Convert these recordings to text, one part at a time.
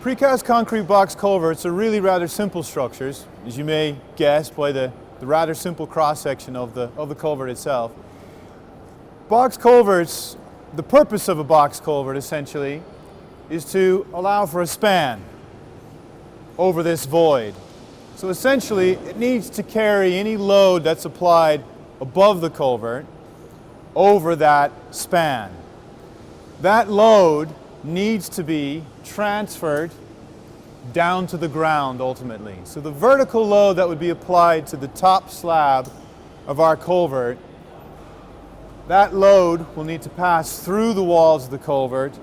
Precast concrete box culverts are really rather simple structures, as you may guess by the rather simple cross-section of the culvert itself. Box culverts, the purpose of a box culvert essentially is to allow for a span over this void. So essentially it needs to carry any load that's applied above the culvert over that span. That load needs to be transferred down to the ground ultimately. So the vertical load that would be applied to the top slab of our culvert, that load will need to pass through the walls of the culvert,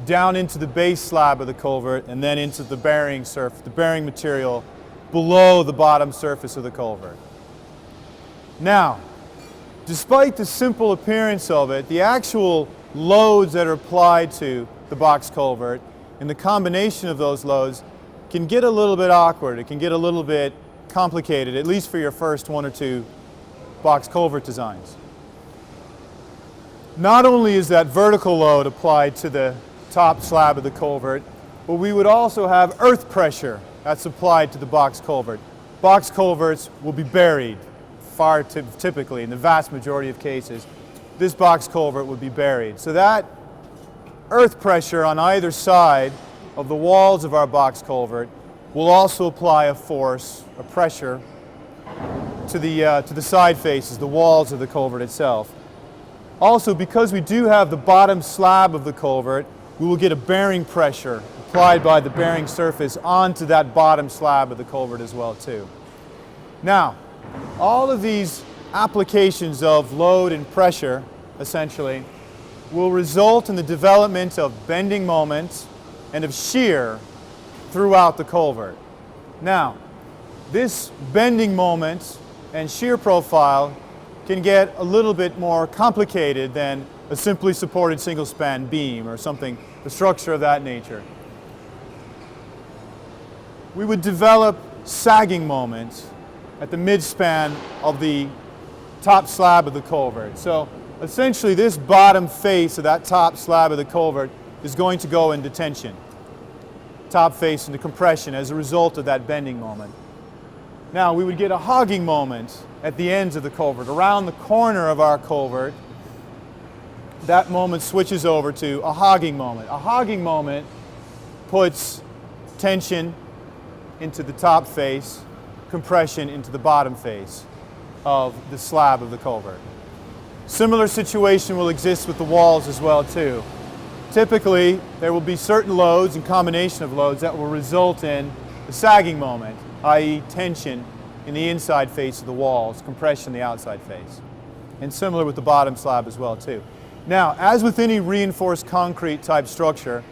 down into the base slab of the culvert, and then into the bearing material below the bottom surface of the culvert. Now, despite the simple appearance of it, the actual loads that are applied to the box culvert and the combination of those loads can get a little bit awkward. It can get a little bit complicated, at least for your first one or two box culvert designs. Not only is that vertical load applied to the top slab of the culvert, but we would also have earth pressure that's applied to the box culvert. Box culverts will be buried typically, in the vast majority of cases, this box culvert would be buried. So that earth pressure on either side of the walls of our box culvert will also apply a force, a pressure, to the side faces, the walls of the culvert itself. Also, because we do have the bottom slab of the culvert, we will get a bearing pressure applied by the bearing surface onto that bottom slab of the culvert as well too. Now, all of these applications of load and pressure, essentially, will result in the development of bending moments and of shear throughout the culvert. Now, this bending moment and shear profile can get a little bit more complicated than a simply supported single span beam or something, a structure of that nature. We would develop sagging moments at the midspan of the top slab of the culvert. So essentially this bottom face of that top slab of the culvert is going to go into tension, top face into compression as a result of that bending moment. Now we would get a hogging moment at the ends of the culvert. Around the corner of our culvert, that moment switches over to a hogging moment. A hogging moment puts tension into the top face, compression into the bottom face of the slab of the culvert. Similar situation will exist with the walls as well too. Typically, there will be certain loads and combination of loads that will result in the sagging moment, i.e. tension in the inside face of the walls, compression in the outside face. And similar with the bottom slab as well too. Now, as with any reinforced concrete type structure,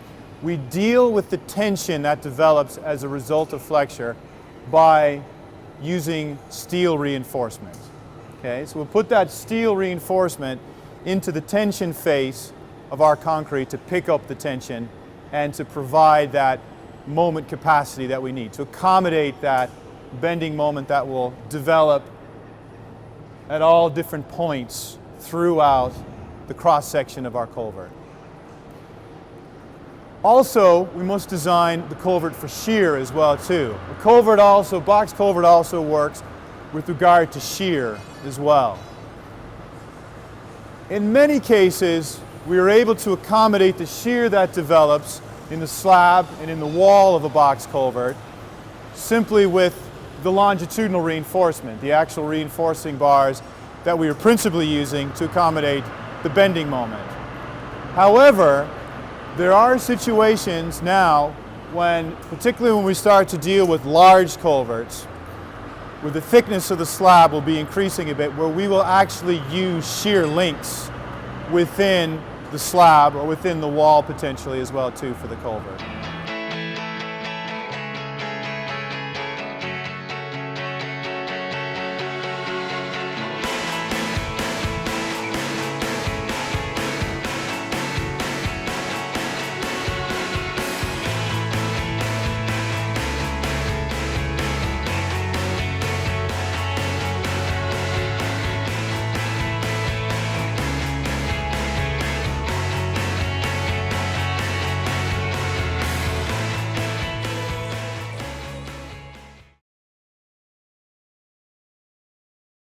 we deal with the tension that develops as a result of flexure by using steel reinforcement. Okay, so we'll put that steel reinforcement into the tension face of our concrete to pick up the tension and to provide that moment capacity that we need, to accommodate that bending moment that will develop at all different points throughout the cross-section of our culvert. Also, we must design the culvert for shear as well too. The culvert also, box culvert also works with regard to shear as well. In many cases, we are able to accommodate the shear that develops in the slab and in the wall of a box culvert simply with the longitudinal reinforcement, the actual reinforcing bars that we are principally using to accommodate the bending moment. However, there are situations now when, particularly when we start to deal with large culverts, where the thickness of the slab will be increasing a bit, where we will actually use shear links within the slab or within the wall potentially as well too for the culvert.